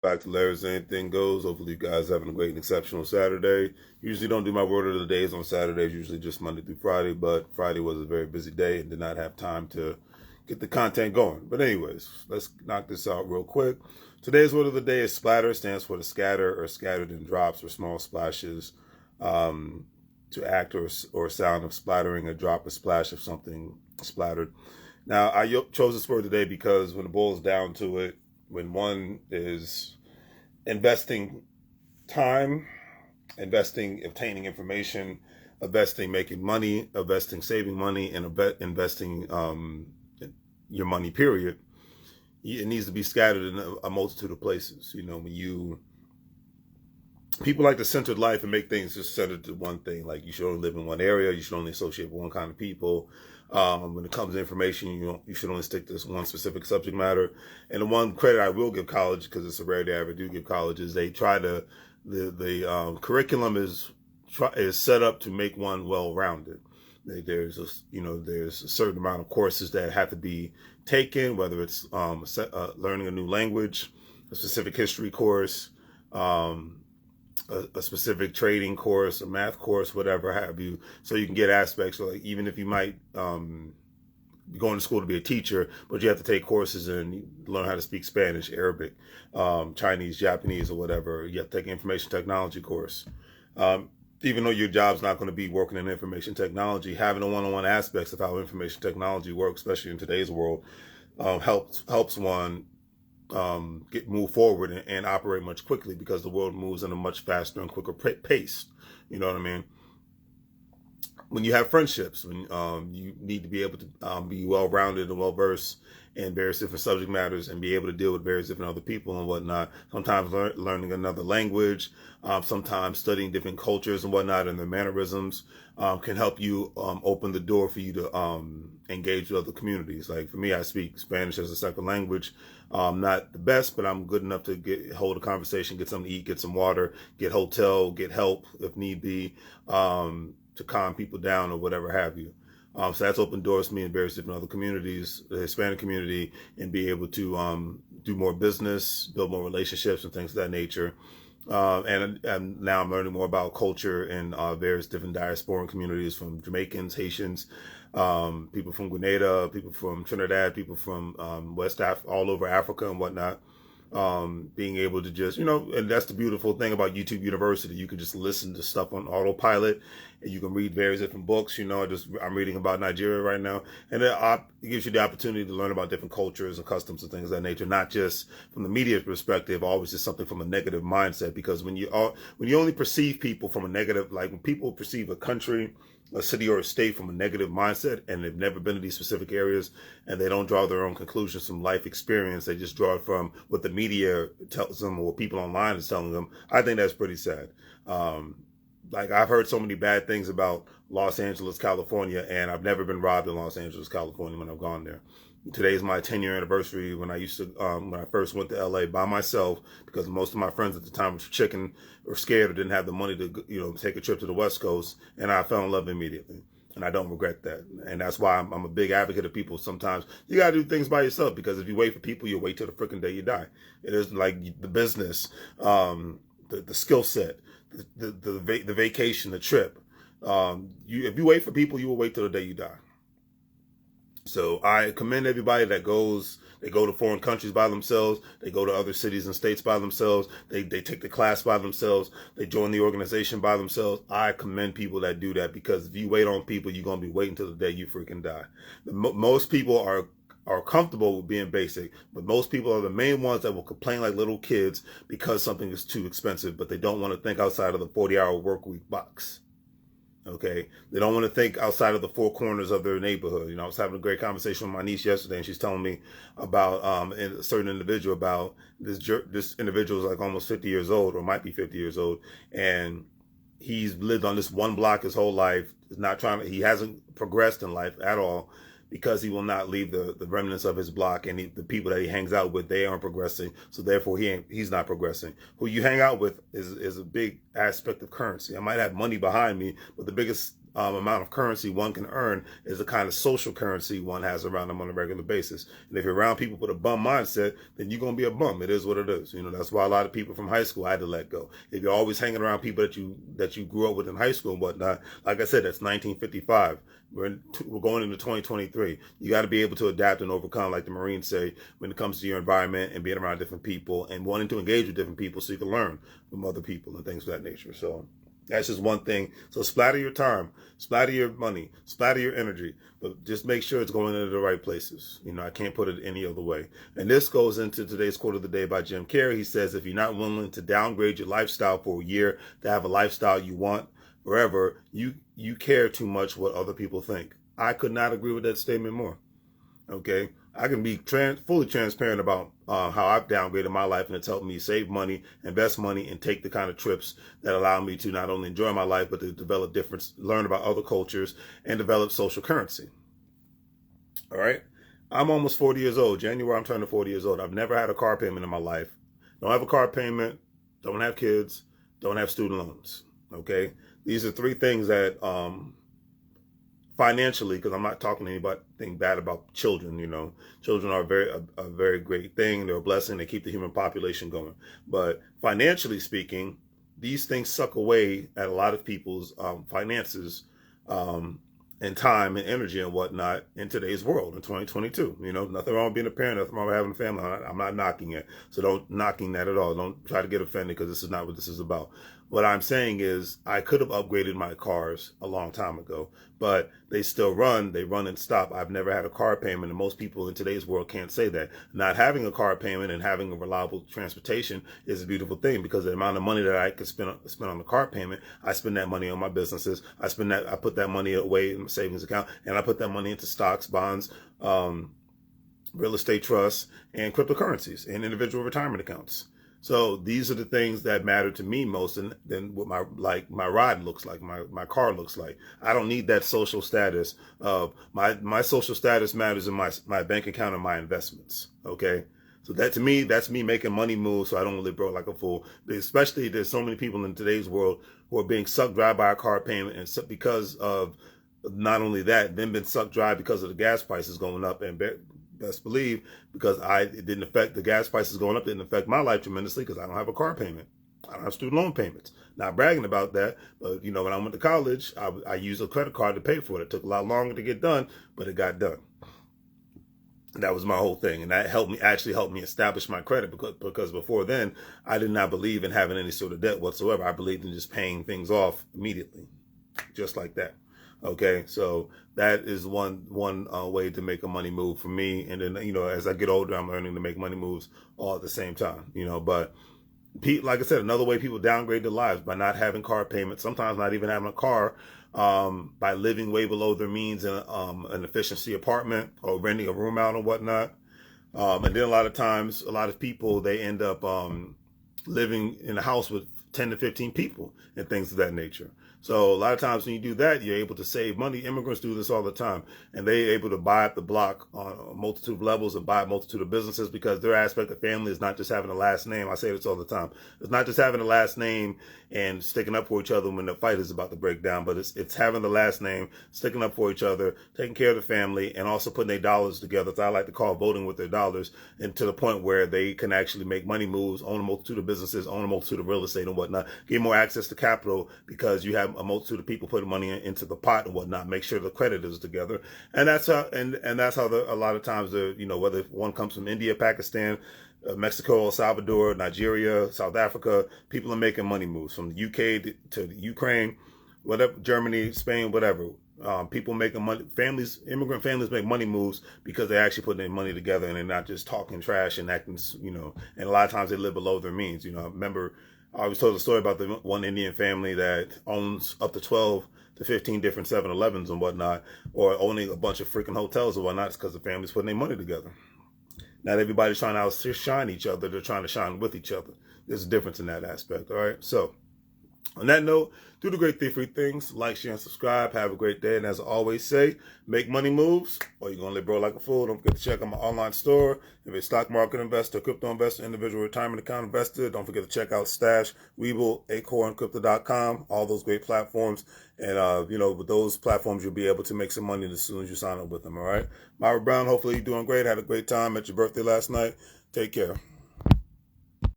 Back to Larry's Anything Goes. Hopefully you guys having a great and exceptional Saturday. Usually don't do my word of the days on Saturdays, usually just Monday through Friday, but Friday was a very busy day and did not have time to get the content going. But anyways, let's knock this out real quick. Today's word of the day is splatter. Stands for to scatter or scattered in drops or small splashes, to act or sound of splattering, a drop, a splash of something splattered. Now, I chose this word today because when it boils down to it, when one is investing time, investing, obtaining information, investing, making money, investing, saving money, and investing your money, period, it needs to be scattered in a multitude of places. You know, people like to center life and make things just centered to one thing. Like you should only live in one area. You should only associate with one kind of people. When it comes to information, you should only stick to this one specific subject matter. And the one credit I will give college, because it's a rarity I ever do give college, is they try to the curriculum is set up to make one well-rounded. There's a certain amount of courses that have to be taken, whether it's learning a new language, a specific history course, a specific trading course, a math course, whatever have you, so you can get aspects. So like even if you might be going to school to be a teacher, but you have to take courses and learn how to speak Spanish, Arabic, Chinese, Japanese, or whatever. You have to take an information technology course. Even though your job's not going to be working in information technology, having the one-on-one aspects of how information technology works, especially in today's world, helps one move forward and operate much quickly, because the world moves in a much faster and quicker pace. You know what I mean? When you have friendships, when you need to be able to be well-rounded and well-versed in various different subject matters and be able to deal with various different other people and whatnot. Sometimes learning another language, sometimes studying different cultures and whatnot and their mannerisms can help you open the door for you to engage with other communities. Like for me, I speak Spanish as a second language. Not the best, but I'm good enough to hold a conversation, get something to eat, get some water, get hotel, get help if need be, to calm people down or whatever have you. So that's opened doors to me in various different other communities, the Hispanic community, and be able to do more business, build more relationships and things of that nature. And now I'm learning more about culture in various different diasporan communities, from Jamaicans, Haitians, people from Grenada, people from Trinidad, people from West Africa, all over Africa and whatnot. Being able to just, and that's the beautiful thing about YouTube University. You can just listen to stuff on autopilot, and you can read various different books. I'm reading about Nigeria right now, and it gives you the opportunity to learn about different cultures and customs and things of that nature, not just from the media perspective, always just something from a negative mindset. Because when you only perceive people from a negative, like when people perceive a country, a city or a state from a negative mindset, and they've never been to these specific areas, and they don't draw their own conclusions from life experience, they just draw it from what the media tells them or what people online is telling them. I think that's pretty sad. Like I've heard so many bad things about Los Angeles, California, and I've never been robbed in Los Angeles, California when I've gone there. Today's my 10-year anniversary when I first went to LA by myself, because most of my friends at the time were scared or didn't have the money to, take a trip to the West Coast, and I fell in love immediately. And I don't regret that. And that's why I'm a big advocate of people. Sometimes you got to do things by yourself, because if you wait for people, you'll wait till the freaking day you die. It is like the business, the skill set, the vacation, the trip. If you wait for people, you will wait till the day you die. So I commend everybody that they go to foreign countries by themselves, they go to other cities and states by themselves, they take the class by themselves, they join the organization by themselves. I commend people that do that, because if you wait on people, you're going to be waiting till the day you freaking die. Most people are comfortable with being basic, but most people are the main ones that will complain like little kids because something is too expensive, but they don't want to think outside of the 40-hour work week box. Okay, they don't want to think outside of the four corners of their neighborhood. I was having a great conversation with my niece yesterday, and she's telling me about a certain individual. About this individual is like almost 50 years old, or might be 50 years old, and he's lived on this one block his whole life. He hasn't progressed in life at all, because he will not leave the remnants of his block, and the people that he hangs out with, they aren't progressing. So therefore he's not progressing. Who you hang out with is a big aspect of currency. I might have money behind me, but the biggest amount of currency one can earn is the kind of social currency one has around them on a regular basis. And if you're around people with a bum mindset, then you're going to be a bum. It is what it is. That's why a lot of people from high school I had to let go. If you're always hanging around people that you grew up with in high school and whatnot, like I said, that's 1955. We're going into 2023. You got to be able to adapt and overcome, like the Marines say, when it comes to your environment and being around different people and wanting to engage with different people so you can learn from other people and things of that nature. So that's just one thing. So splatter your time, splatter your money, splatter your energy, but just make sure it's going into the right places. I can't put it any other way. And this goes into today's quote of the day by Jim Carrey. He says, if you're not willing to downgrade your lifestyle for a year to have a lifestyle you want forever, you care too much what other people think. I could not agree with that statement more. Okay, I can be fully transparent about how I've downgraded my life, and it's helped me save money, invest money, and take the kind of trips that allow me to not only enjoy my life, but to develop learn about other cultures, and develop social currency. All right, I'm almost 40 years old. January, I'm turning 40 years old. I've never had a car payment in my life. Don't have a car payment. Don't have kids. Don't have student loans. Okay, these are three things that financially, because I'm not talking to anything bad about children. Children are a very great thing. They're a blessing. They keep the human population going. But financially speaking, these things suck away at a lot of people's finances and time and energy and whatnot in today's world in 2022. Nothing wrong with being a parent, nothing wrong with having a family. I'm not knocking it. So don't knocking that at all. Don't try to get offended, because this is not what this is about. What I'm saying is I could have upgraded my cars a long time ago, but they still run. They run and stop. I've never had a car payment, and most people in today's world can't say that. Not having a car payment and having a reliable transportation is a beautiful thing, because the amount of money that I could spend on the car payment, I spend that money on my businesses. I put that money away in my savings account, and I put that money into stocks, bonds, real estate trusts, and cryptocurrencies, and individual retirement accounts. So these are the things that matter to me most, than what my ride looks like, my car looks like. I don't need that social status of my social status matters in my bank account and my investments. Okay. So that, to me, that's me making money moves so I don't live broke like a fool. Especially, there's so many people in today's world who are being sucked dry by a car payment, and because of not only that, then been sucked dry because of the gas prices going up. And best believe, because it didn't affect the gas prices going up, didn't affect my life tremendously, because I don't have a car payment. I don't have student loan payments. Not bragging about that, but when I went to college, I used a credit card to pay for it. It took a lot longer to get done, but it got done. And that was my whole thing, and that helped me establish my credit, because before then I did not believe in having any sort of debt whatsoever. I believed in just paying things off immediately, just like that. Okay, so that is one way to make a money move for me. And then, as I get older, I'm learning to make money moves all at the same time, but like I said, another way people downgrade their lives by not having car payments, sometimes not even having a car, by living way below their means in an efficiency apartment or renting a room out and whatnot. And then a lot of times, a lot of people, they end up living in a house with 10 to 15 people and things of that nature. So a lot of times when you do that, you're able to save money. Immigrants do this all the time, and they're able to buy up the block on a multitude of levels and buy a multitude of businesses, because their aspect of family is not just having a last name. I say this all the time. It's not just having a last name and sticking up for each other when the fight is about to break down, but it's having the last name, sticking up for each other, taking care of the family, and also putting their dollars together. So I like to call voting with their dollars, and to the point where they can actually make money moves, own a multitude of businesses, own a multitude of real estate and whatnot, get more access to capital, because you have a multitude of people putting money into the pot and whatnot. Make sure the credit is together, and that's how a lot of times whether one comes from India, Pakistan, Mexico, El Salvador, Nigeria, South Africa, people are making money moves from the UK to Ukraine, whatever, Germany, Spain, whatever. People making money, immigrant families make money moves because they're actually putting their money together, and they're not just talking trash and acting, and a lot of times they live below their means. I remember I was told a story about the one Indian family that owns up to 12 to 15 different 7-Elevens and whatnot, or owning a bunch of freaking hotels and whatnot. It's because the family's putting their money together. Not everybody's trying to outshine each other. They're trying to shine with each other. There's a difference in that aspect. All right. So On that note, do the great three things. Like, share, and subscribe. Have a great day. And as I always say, make money moves or you're going to live broke like a fool. Don't forget to check out my online store. If you're a stock market investor, crypto investor, individual retirement account investor, don't forget to check out Stash, WEBULL, Acorn, Crypto.com, all those great platforms. And, with those platforms, you'll be able to make some money as soon as you sign up with them, all right? Myra Brown, hopefully you're doing great. Had a great time at your birthday last night. Take care.